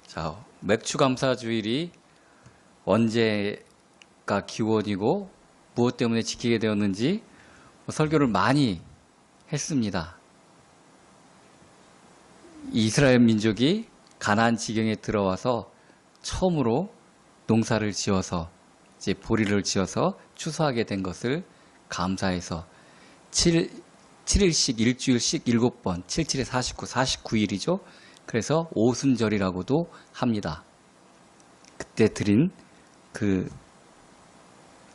자, 맥추감사주일이 언제가 기원이고 무엇 때문에 지키게 되었는지 설교를 많이 했습니다. 이스라엘 민족이 가나안 지경에 들어와서 처음으로 농사를 지어서 이제 보리를 지어서 추수하게 된 것을 감사해서 7일씩 일주일씩 7번 77에 49일이죠. 그래서 오순절이라고도 합니다. 그때 드린 그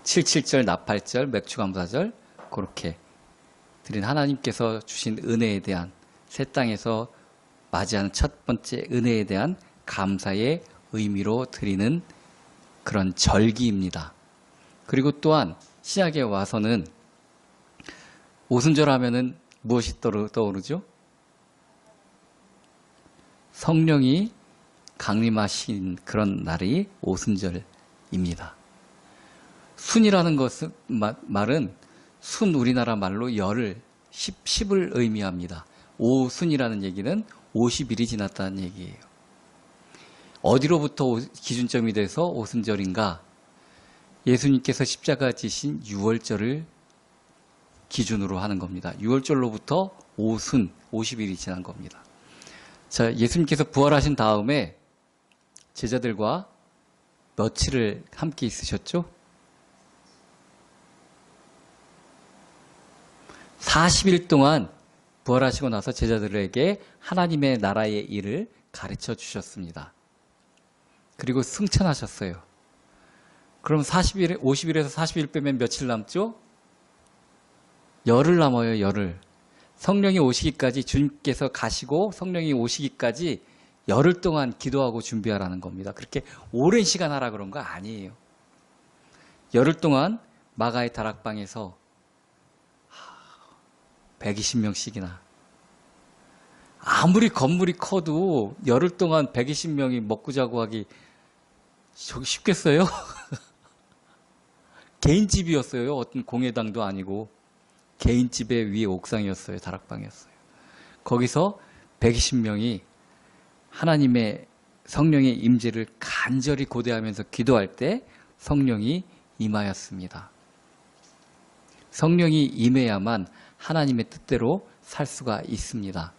77절, 나팔절, 맥추감사절 그렇게 드린 하나님께서 주신 은혜에 대한 새 땅에서 맞이하는 첫 번째 은혜에 대한 감사의 의미로 드리는 그런 절기입니다. 그리고 또한 신약에 와서는 오순절 하면은 무엇이 떠오르죠? 성령이 강림하신 그런 날이 오순절입니다. 순이라는 것은 말은 순 우리나라 말로 열흘, 10을 의미합니다. 오순이라는 얘기는 50일이 지났다는 얘기예요. 어디로부터 기준점이 돼서 오순절인가? 예수님께서 십자가 지신 6월절을 기준으로 하는 겁니다. 6월절로부터 오순, 50일이 지난 겁니다. 자, 예수님께서 부활하신 다음에 제자들과 며칠을 함께 있으셨죠? 40일 동안 부활하시고 나서 제자들에게 하나님의 나라의 일을 가르쳐 주셨습니다. 그리고 승천하셨어요. 그럼 50일에서 40일 빼면 며칠 남죠? 열흘 남아요, 열흘. 성령이 오시기까지, 주님께서 가시고 성령이 오시기까지 열흘 동안 기도하고 준비하라는 겁니다. 그렇게 오랜 시간 하라 그런 거 아니에요. 열흘 동안 마가의 다락방에서 120명씩이나. 아무리 건물이 커도 열흘 동안 120명이 먹고 자고 하기 저기 쉽겠어요? 개인집이었어요. 어떤 공회당도 아니고 개인집의 위에 옥상이었어요. 다락방이었어요. 거기서 120명이 하나님의 성령의 임재를 간절히 고대하면서 기도할 때 성령이 임하였습니다. 성령이 임해야만 하나님의 뜻대로 살 수가 있습니다.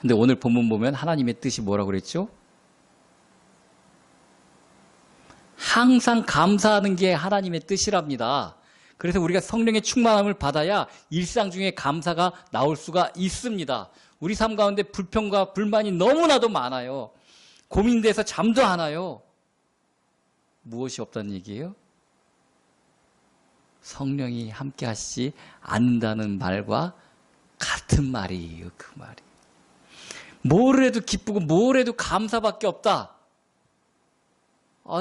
근데 오늘 본문 보면 하나님의 뜻이 뭐라고 그랬죠? 항상 감사하는 게 하나님의 뜻이랍니다. 그래서 우리가 성령의 충만함을 받아야 일상 중에 감사가 나올 수가 있습니다. 우리 삶 가운데 불평과 불만이 너무나도 많아요. 고민돼서 잠도 안 와요. 무엇이 없다는 얘기예요? 성령이 함께 하시지 않는다는 말과 같은 말이에요. 그 말이. 뭘 해도 기쁘고 뭘 해도 감사밖에 없다.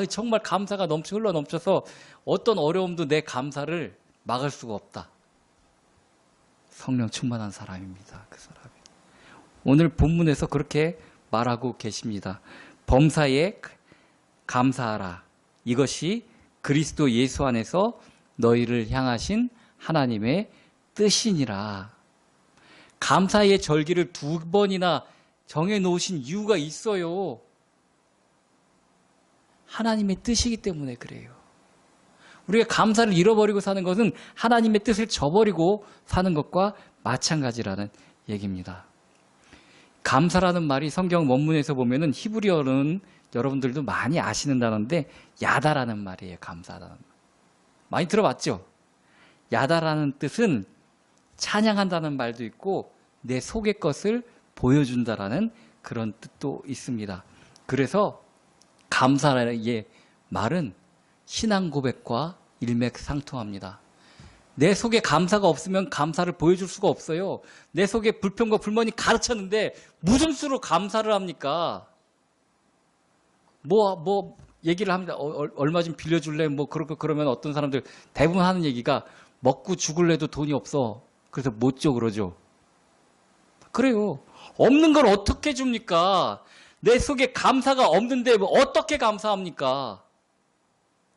정말 감사가 흘러 넘쳐서 어떤 어려움도 내 감사를 막을 수가 없다. 성령 충만한 사람입니다. 그 사람이. 오늘 본문에서 그렇게 말하고 계십니다. 범사에 감사하라. 이것이 그리스도 예수 안에서 너희를 향하신 하나님의 뜻이니라. 감사의 절기를 2번이나 정해놓으신 이유가 있어요. 하나님의 뜻이기 때문에 그래요. 우리가 감사를 잃어버리고 사는 것은 하나님의 뜻을 저버리고 사는 것과 마찬가지라는 얘기입니다. 감사라는 말이 성경 원문에서 보면은 히브리어는 여러분들도 많이 아시는 단어인데 야다라는 말이에요. 감사라는 말. 많이 들어봤죠? 야다라는 뜻은 찬양한다는 말도 있고 내 속의 것을 보여준다라는 그런 뜻도 있습니다. 그래서 감사라는 말은 신앙 고백과 일맥상통합니다. 내 속에 감사가 없으면 감사를 보여줄 수가 없어요. 내 속에 불평과 불만이 가득 찼는데 무슨 수로 감사를 합니까? 얘기를 합니다. 얼마 좀 빌려줄래? 그러면 어떤 사람들 대부분 하는 얘기가 먹고 죽을래도 돈이 없어. 그래서 못 줘 그러죠. 그래요. 없는 걸 어떻게 줍니까? 내 속에 감사가 없는데 어떻게 감사합니까?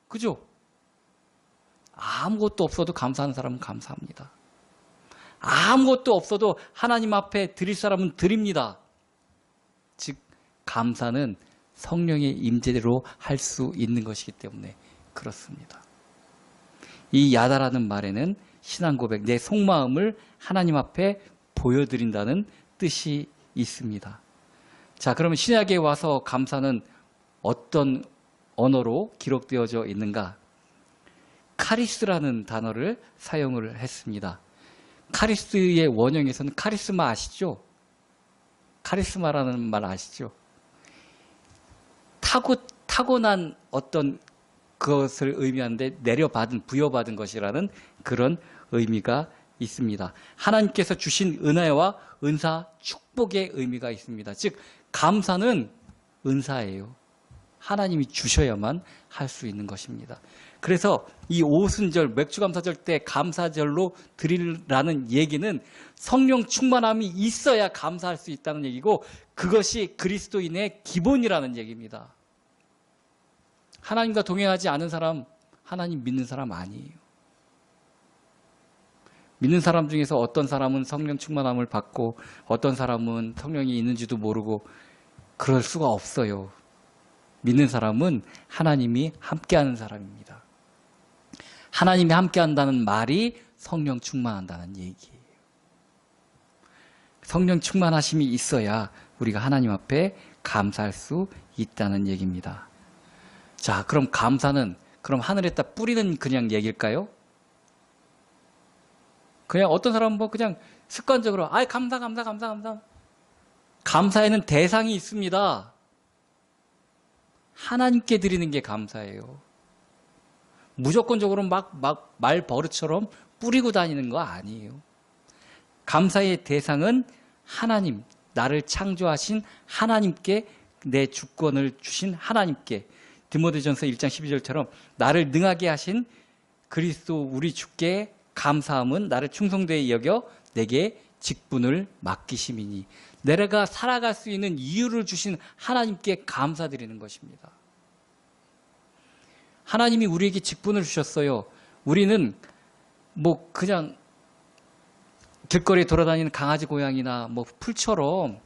그죠? 아무것도 없어도 감사하는 사람은 감사합니다. 아무것도 없어도 하나님 앞에 드릴 사람은 드립니다. 즉 감사는 성령의 임재대로 할 수 있는 것이기 때문에 그렇습니다. 이 야다라는 말에는 신앙 고백, 내 속마음을 하나님 앞에 보여드린다는 뜻이 있습니다. 자, 그러면 신약에 와서 감사는 어떤 언어로 기록되어져 있는가? 카리스라는 단어를 사용을 했습니다. 카리스의 원형에서는 카리스마 아시죠? 카리스마라는 말 아시죠? 타고난 어떤 그것을 의미하는데 내려받은, 부여받은 것이라는 그런 의미가 있습니다. 하나님께서 주신 은혜와 은사, 축복의 의미가 있습니다. 즉, 감사는 은사예요. 하나님이 주셔야만 할 수 있는 것입니다. 그래서 이 오순절, 맥주감사절 때 감사절로 드리라는 얘기는 성령 충만함이 있어야 감사할 수 있다는 얘기고, 그것이 그리스도인의 기본이라는 얘기입니다. 하나님과 동행하지 않은 사람, 하나님 믿는 사람 아니에요. 믿는 사람 중에서 어떤 사람은 성령 충만함을 받고 어떤 사람은 성령이 있는지도 모르고 그럴 수가 없어요. 믿는 사람은 하나님이 함께하는 사람입니다. 하나님이 함께한다는 말이 성령 충만한다는 얘기예요. 성령 충만하심이 있어야 우리가 하나님 앞에 감사할 수 있다는 얘기입니다. 자, 그럼 감사는 그럼 하늘에다 뿌리는 그냥 얘기일까요? 그냥 어떤 사람은 뭐 그냥 습관적으로 감사. 감사에는 대상이 있습니다. 하나님께 드리는 게 감사예요. 무조건적으로 막 말버릇처럼 뿌리고 다니는 거 아니에요. 감사의 대상은 하나님, 나를 창조하신 하나님께, 내 주권을 주신 하나님께, 디모데전서 1장 12절처럼 나를 능하게 하신 그리스도 우리 주께 감사함은 나를 충성되이 여겨 내게 직분을 맡기심이니, 내가 살아갈 수 있는 이유를 주신 하나님께 감사드리는 것입니다. 하나님이 우리에게 직분을 주셨어요. 우리는 뭐 그냥 길거리에 돌아다니는 강아지 고양이나 뭐 풀처럼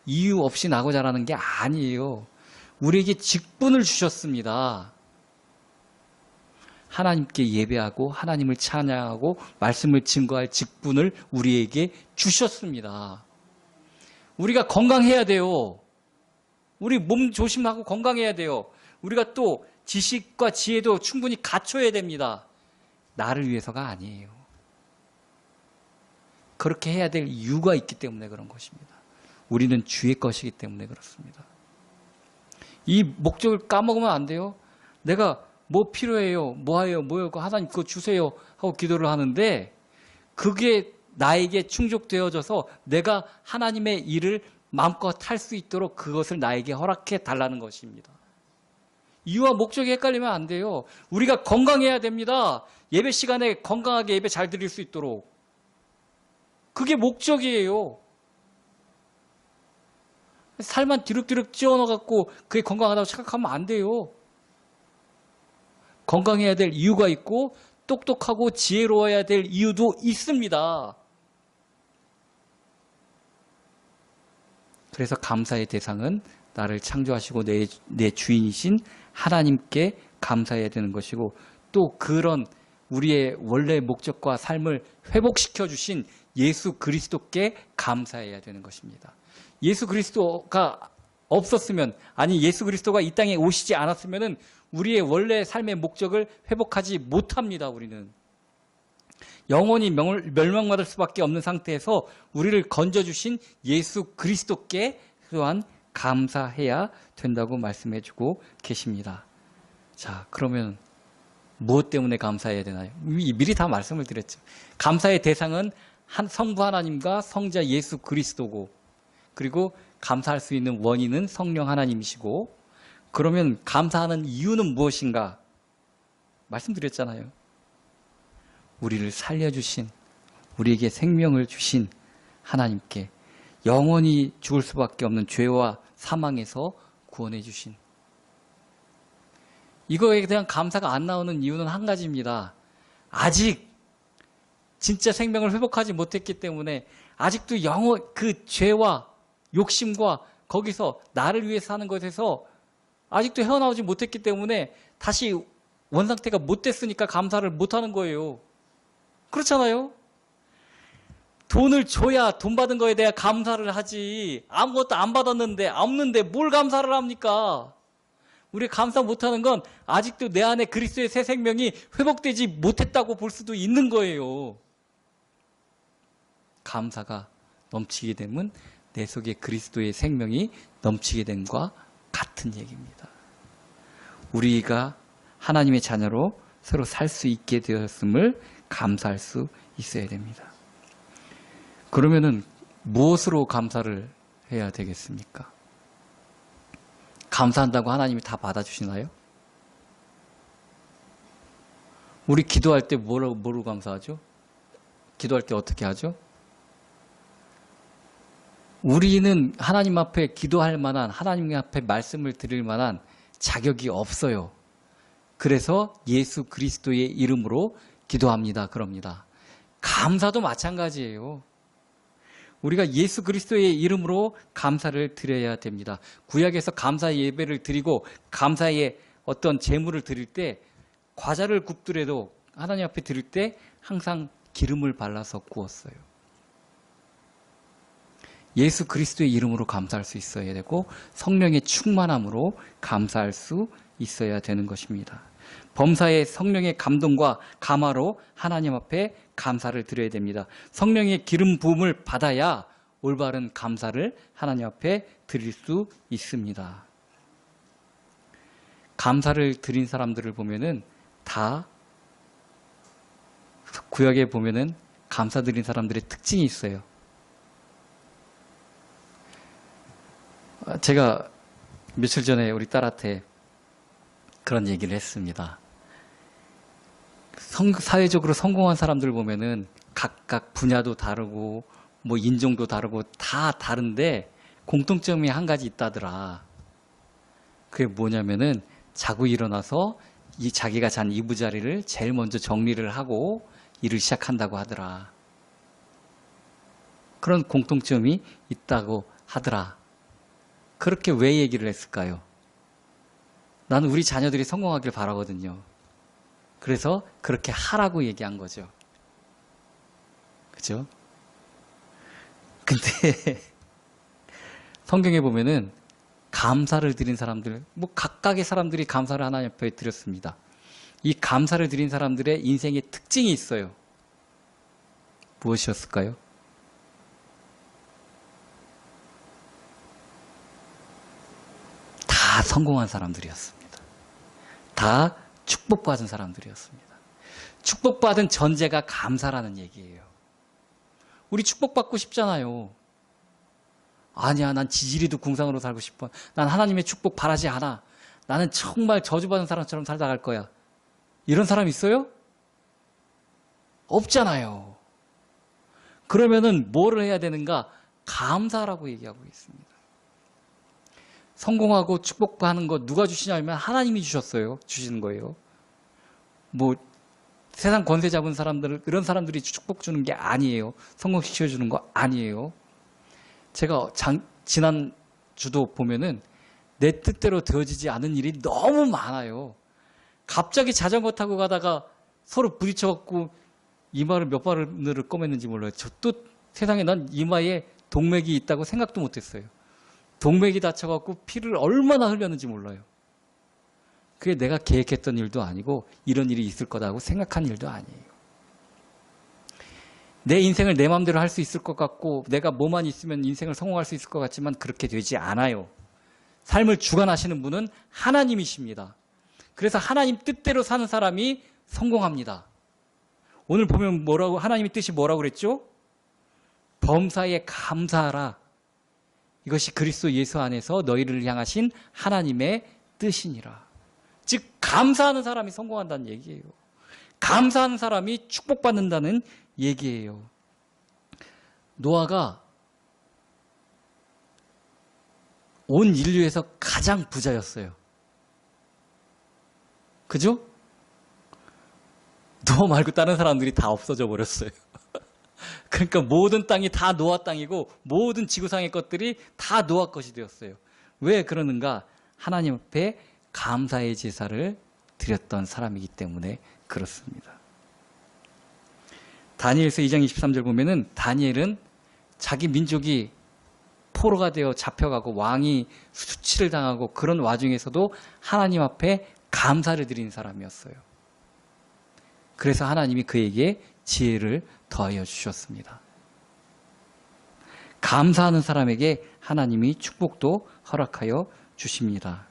이유 없이 나고 자라는 게 아니에요. 우리에게 직분을 주셨습니다. 하나님께 예배하고 하나님을 찬양하고 말씀을 증거할 직분을 우리에게 주셨습니다. 우리가 건강해야 돼요. 우리 몸 조심하고 건강해야 돼요. 우리가 또 지식과 지혜도 충분히 갖춰야 됩니다. 나를 위해서가 아니에요. 그렇게 해야 될 이유가 있기 때문에 그런 것입니다. 우리는 주의 것이기 때문에 그렇습니다. 이 목적을 까먹으면 안 돼요. 내가 뭐 필요해요? 뭐예요? 하나님 그거 주세요 하고 기도를 하는데 그게 나에게 충족되어져서 내가 하나님의 일을 마음껏 할 수 있도록 그것을 나에게 허락해 달라는 것입니다. 이유와 목적이 헷갈리면 안 돼요. 우리가 건강해야 됩니다. 예배 시간에 건강하게 예배 잘 드릴 수 있도록. 그게 목적이에요. 살만 뒤룩뒤룩 찌워넣어갖고 그게 건강하다고 착각하면 안 돼요. 건강해야 될 이유가 있고 똑똑하고 지혜로워야 될 이유도 있습니다. 그래서 감사의 대상은 나를 창조하시고 내 주인이신 하나님께 감사해야 되는 것이고, 또 그런 우리의 원래 목적과 삶을 회복시켜 주신 예수 그리스도께 감사해야 되는 것입니다. 예수 그리스도가 없었으면, 아니 예수 그리스도가 이 땅에 오시지 않았으면 우리의 원래 삶의 목적을 회복하지 못합니다. 우리는 영원히 멸망받을 수밖에 없는 상태에서 우리를 건져주신 예수 그리스도께 또한 감사해야 된다고 말씀해주고 계십니다. 자, 그러면 무엇 때문에 감사해야 되나요? 미리 다 말씀을 드렸죠. 감사의 대상은 성부 하나님과 성자 예수 그리스도고, 그리고 감사할 수 있는 원인은 성령 하나님이시고, 그러면 감사하는 이유는 무엇인가? 말씀드렸잖아요. 우리를 살려주신, 우리에게 생명을 주신 하나님께 영원히 죽을 수밖에 없는 죄와 사망에서 구원해 주신, 이거에 대한 감사가 안 나오는 이유는 한 가지입니다. 아직 진짜 생명을 회복하지 못했기 때문에 아직도 그 죄와 욕심과 거기서 나를 위해서 사는 것에서 아직도 헤어나오지 못했기 때문에 다시 원상태가 못 됐으니까 감사를 못 하는 거예요. 그렇잖아요? 돈을 줘야 돈 받은 거에 대해 감사를 하지. 아무것도 안 받았는데, 없는데 뭘 감사를 합니까? 우리 감사 못하는 건 아직도 내 안에 그리스도의 새 생명이 회복되지 못했다고 볼 수도 있는 거예요. 감사가 넘치게 되면 내 속에 그리스도의 생명이 넘치게 된 것과 같은 얘기입니다. 우리가 하나님의 자녀로 서로 살 수 있게 되었음을 감사할 수 있어야 됩니다. 그러면은 무엇으로 감사를 해야 되겠습니까? 감사한다고 하나님이 다 받아주시나요? 우리 기도할 때 뭐로 감사하죠? 기도할 때 어떻게 하죠? 우리는 하나님 앞에 기도할 만한, 하나님 앞에 말씀을 드릴 만한 자격이 없어요. 그래서 예수 그리스도의 이름으로 기도합니다. 그럽니다. 감사도 마찬가지예요. 우리가 예수 그리스도의 이름으로 감사를 드려야 됩니다. 구약에서 감사 예배를 드리고 감사의 어떤 제물을 드릴 때 과자를 굽더라도 하나님 앞에 드릴 때 항상 기름을 발라서 구웠어요. 예수 그리스도의 이름으로 감사할 수 있어야 되고 성령의 충만함으로 감사할 수 있어야 되는 것입니다. 범사의 성령의 감동과 감화로 하나님 앞에 감사를 드려야 됩니다. 성령의 기름 부음을 받아야 올바른 감사를 하나님 앞에 드릴 수 있습니다. 감사를 드린 사람들을 보면은 다 구약에 보면은 감사 드린 사람들의 특징이 있어요. 제가 며칠 전에 우리 딸한테 그런 얘기를 했습니다. 사회적으로 성공한 사람들 보면은 각각 분야도 다르고 뭐 인종도 다르고 다 다른데 공통점이 한 가지 있다더라. 그게 뭐냐면은 자고 일어나서 자기가 잔 이부자리를 제일 먼저 정리를 하고 일을 시작한다고 하더라. 그런 공통점이 있다고 하더라. 그렇게 왜 얘기를 했을까요? 나는 우리 자녀들이 성공하길 바라거든요. 그래서 그렇게 하라고 얘기한 거죠. 그죠? 근데 성경에 보면은 감사를 드린 사람들, 뭐 각각의 사람들이 감사를 하나님 앞에 드렸습니다. 이 감사를 드린 사람들의 인생의 특징이 있어요. 무엇이었을까요? 다 성공한 사람들이었습니다. 다 축복받은 사람들이었습니다. 축복받은 전제가 감사라는 얘기예요. 우리 축복받고 싶잖아요. 아니야, 난 지지리도 궁상으로 살고 싶어. 난 하나님의 축복 바라지 않아. 나는 정말 저주받은 사람처럼 살다 갈 거야. 이런 사람 있어요? 없잖아요. 그러면은 뭐를 해야 되는가? 감사라고 얘기하고 있습니다. 성공하고 축복하는 거 누가 주시냐면 하나님이 주셨어요. 주시는 거예요. 뭐 세상 권세 잡은 사람들, 이런 사람들이 축복 주는 게 아니에요. 성공시켜 주는 거 아니에요. 제가 지난 주도 보면은 내 뜻대로 되어지지 않은 일이 너무 많아요. 갑자기 자전거 타고 가다가 서로 부딪혀갖고 이마를 몇 발을 꿰맸는지 몰라요. 저 또 세상에 난 이마에 동맥이 있다고 생각도 못했어요. 동맥이 다쳐갖고 피를 얼마나 흘렸는지 몰라요. 그게 내가 계획했던 일도 아니고 이런 일이 있을 거다고 생각한 일도 아니에요. 내 인생을 내 마음대로 할 수 있을 것 같고 내가 뭐만 있으면 인생을 성공할 수 있을 것 같지만 그렇게 되지 않아요. 삶을 주관하시는 분은 하나님이십니다. 그래서 하나님 뜻대로 사는 사람이 성공합니다. 오늘 보면 뭐라고 하나님의 뜻이 뭐라고 그랬죠? 범사에 감사하라. 이것이 그리스도 예수 안에서 너희를 향하신 하나님의 뜻이니라. 즉 감사하는 사람이 성공한다는 얘기예요. 감사하는 사람이 축복받는다는 얘기예요. 노아가 온 인류에서 가장 부자였어요. 그죠? 노아 말고 다른 사람들이 다 없어져 버렸어요. 그러니까 모든 땅이 다 노아 땅이고 모든 지구상의 것들이 다 노아 것이 되었어요. 왜 그러는가? 하나님 앞에 감사의 제사를 드렸던 사람이기 때문에 그렇습니다. 다니엘서 2장 23절 보면은 다니엘은 자기 민족이 포로가 되어 잡혀가고 왕이 수치를 당하고 그런 와중에서도 하나님 앞에 감사를 드리는 사람이었어요. 그래서 하나님이 그에게 지혜를 더하여 주셨습니다. 감사하는 사람에게 하나님이 축복도 허락하여 주십니다.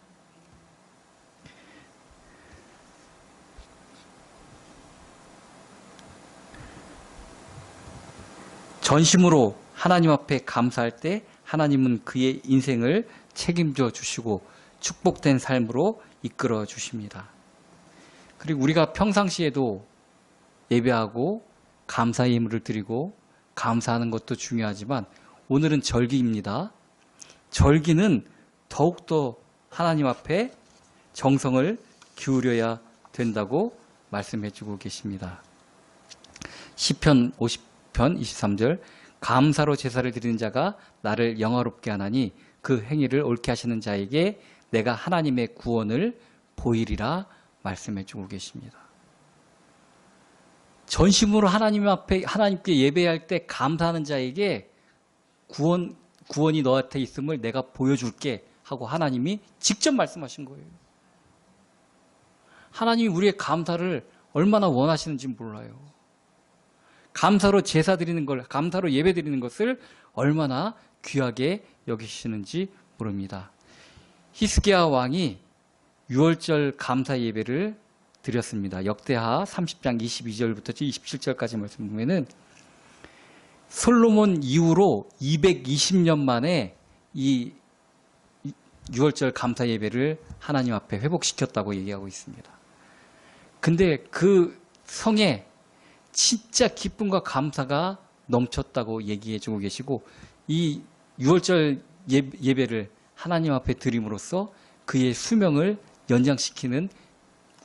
전심으로 하나님 앞에 감사할 때 하나님은 그의 인생을 책임져 주시고 축복된 삶으로 이끌어 주십니다. 그리고 우리가 평상시에도 예배하고 감사의 예물을 드리고 감사하는 것도 중요하지만 오늘은 절기입니다. 절기는 더욱더 하나님 앞에 정성을 기울여야 된다고 말씀해 주고 계십니다. 시편 50편 23절 감사로 제사를 드리는 자가 나를 영화롭게 하나니 그 행위를 옳게 하시는 자에게 내가 하나님의 구원을 보이리라 말씀해 주고 계십니다. 전심으로 하나님 앞에 하나님께 예배할 때 감사하는 자에게 구원이 너한테 있음을 내가 보여줄게 하고 하나님이 직접 말씀하신 거예요. 하나님이 우리의 감사를 얼마나 원하시는지 몰라요. 감사로 제사 드리는 걸, 감사로 예배 드리는 것을 얼마나 귀하게 여기시는지 모릅니다. 히스기야 왕이 유월절 감사 예배를 드렸습니다. 역대하 30장 22절부터 27절까지 말씀 보면은 솔로몬 이후로 220년 만에 이 유월절 감사 예배를 하나님 앞에 회복시켰다고 얘기하고 있습니다. 근데 그 성에 진짜 기쁨과 감사가 넘쳤다고 얘기해주고 계시고 이 유월절 예배를 하나님 앞에 드림으로써 그의 수명을 연장시키는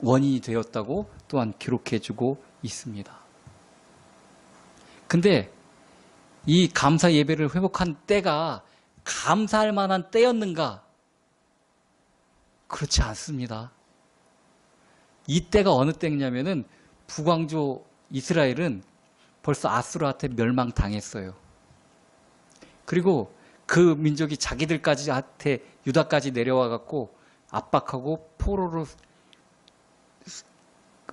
원인이 되었다고 또한 기록해주고 있습니다. 근데 이 감사 예배를 회복한 때가 감사할 만한 때였는가? 그렇지 않습니다. 이 때가 어느 때냐면은 북왕조 이스라엘은 벌써 아수르한테 멸망당했어요. 그리고 그 민족이 자기들까지 한테 유다까지 내려와 갖고 압박하고 포로로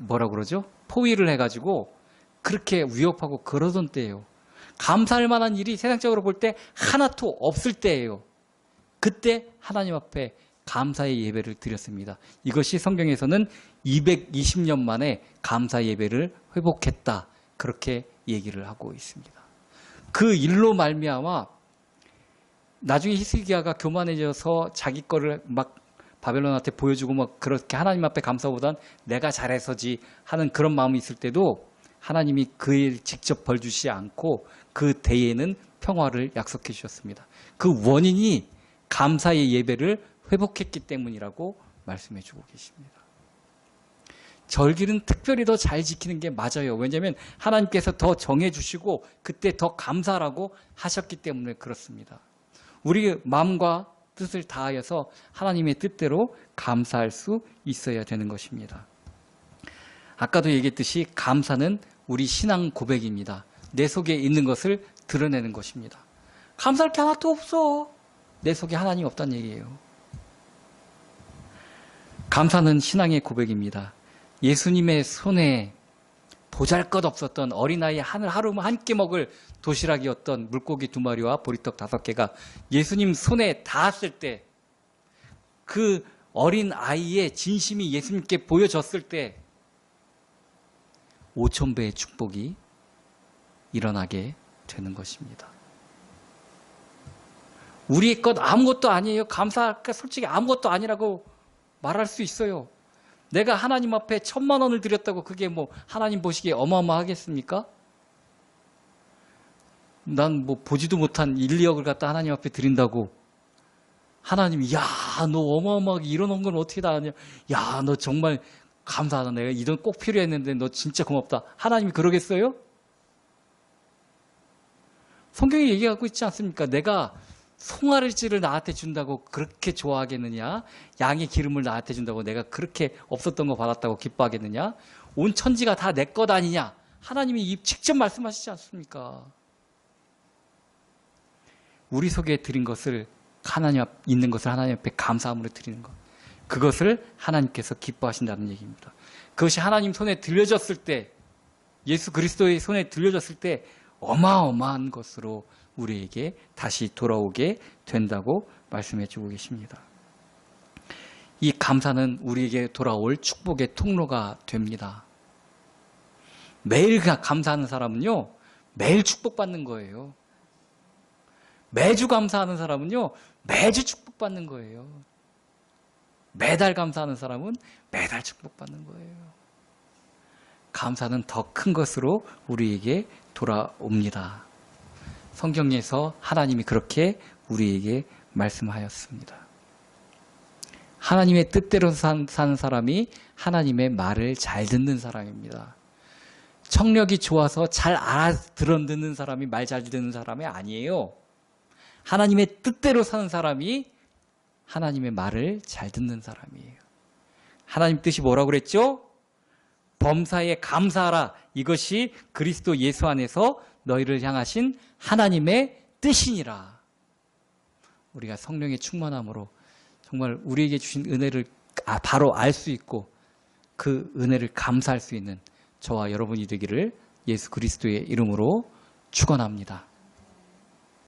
뭐라 그러죠? 포위를 해가지고 그렇게 위협하고 그러던 때예요. 감사할 만한 일이 세상적으로 볼 때 하나도 없을 때예요. 그때 하나님 앞에 감사의 예배를 드렸습니다. 이것이 성경에서는 220년 만에 감사 예배를 회복했다. 그렇게 얘기를 하고 있습니다. 그 일로 말미암아 나중에 히스기야가 교만해져서 자기 거를 막 바벨론한테 보여주고 막 그렇게 하나님 앞에 감사보단 내가 잘해서지 하는 그런 마음이 있을 때도 하나님이 그에 직접 벌 주시지 않고 그 대에는 평화를 약속해 주셨습니다. 그 원인이 감사의 예배를 회복했기 때문이라고 말씀해 주고 계십니다. 절기는 특별히 더 잘 지키는 게 맞아요. 왜냐하면 하나님께서 더 정해 주시고 그때 더 감사라고 하셨기 때문에 그렇습니다. 우리 마음과 뜻을 다하여서 하나님의 뜻대로 감사할 수 있어야 되는 것입니다. 아까도 얘기했듯이 감사는 우리 신앙 고백입니다. 내 속에 있는 것을 드러내는 것입니다. 감사할 게 하나도 없어. 내 속에 하나님 없다는 얘기예요. 감사는 신앙의 고백입니다. 예수님의 손에 보잘것없었던 어린아이 하루 한 끼 먹을 도시락이었던 물고기 2마리와 보리떡 5개가 예수님 손에 닿았을 때 그 어린 아이의 진심이 예수님께 보여졌을 때 5,000배의 축복이 일어나게 되는 것입니다. 우리의 것 아무것도 아니에요. 감사할 게 솔직히 아무것도 아니라고 말할 수 있어요. 내가 하나님 앞에 1,000만 원을 드렸다고 그게 뭐 하나님 보시기에 어마어마하겠습니까? 난 뭐 보지도 못한 1, 2억을 갖다 하나님 앞에 드린다고 하나님이 야, 너 어마어마하게 이런 건 어떻게 다 하냐? 야, 너 정말 감사하다. 내가 이 돈 꼭 필요했는데 너 진짜 고맙다. 하나님이 그러겠어요? 성경이 얘기하고 있지 않습니까? 내가 송아지를 나한테 준다고 그렇게 좋아하겠느냐? 양의 기름을 나한테 준다고 내가 그렇게 없었던 거 받았다고 기뻐하겠느냐? 온 천지가 다 내 것 아니냐? 하나님이 직접 말씀하시지 않습니까? 우리 속에 드린 것을 있는 것을 하나님 앞에 감사함으로 드리는 것. 그것을 하나님께서 기뻐하신다는 얘기입니다. 그것이 하나님 손에 들려졌을 때, 예수 그리스도의 손에 들려졌을 때 어마어마한 것으로 우리에게 다시 돌아오게 된다고 말씀해 주고 계십니다. 이 감사는 우리에게 돌아올 축복의 통로가 됩니다. 매일 감사하는 사람은요, 매일 축복받는 거예요. 매주 감사하는 사람은요, 매주 축복받는 거예요. 매달 감사하는 사람은 매달 축복받는 거예요. 감사는 더 큰 것으로 우리에게 돌아옵니다. 성경에서 하나님이 그렇게 우리에게 말씀하였습니다. 하나님의 뜻대로 사는 사람이 하나님의 말을 잘 듣는 사람입니다. 청력이 좋아서 잘 알아듣는 사람이 말 잘 듣는 사람이 아니에요. 하나님의 뜻대로 사는 사람이 하나님의 말을 잘 듣는 사람이에요. 하나님 뜻이 뭐라고 그랬죠? 범사에 감사하라. 이것이 그리스도 예수 안에서 너희를 향하신 하나님의 뜻이니라. 우리가 성령의 충만함으로 정말 우리에게 주신 은혜를 바로 알 수 있고 그 은혜를 감사할 수 있는 저와 여러분이 되기를 예수 그리스도의 이름으로 축원합니다.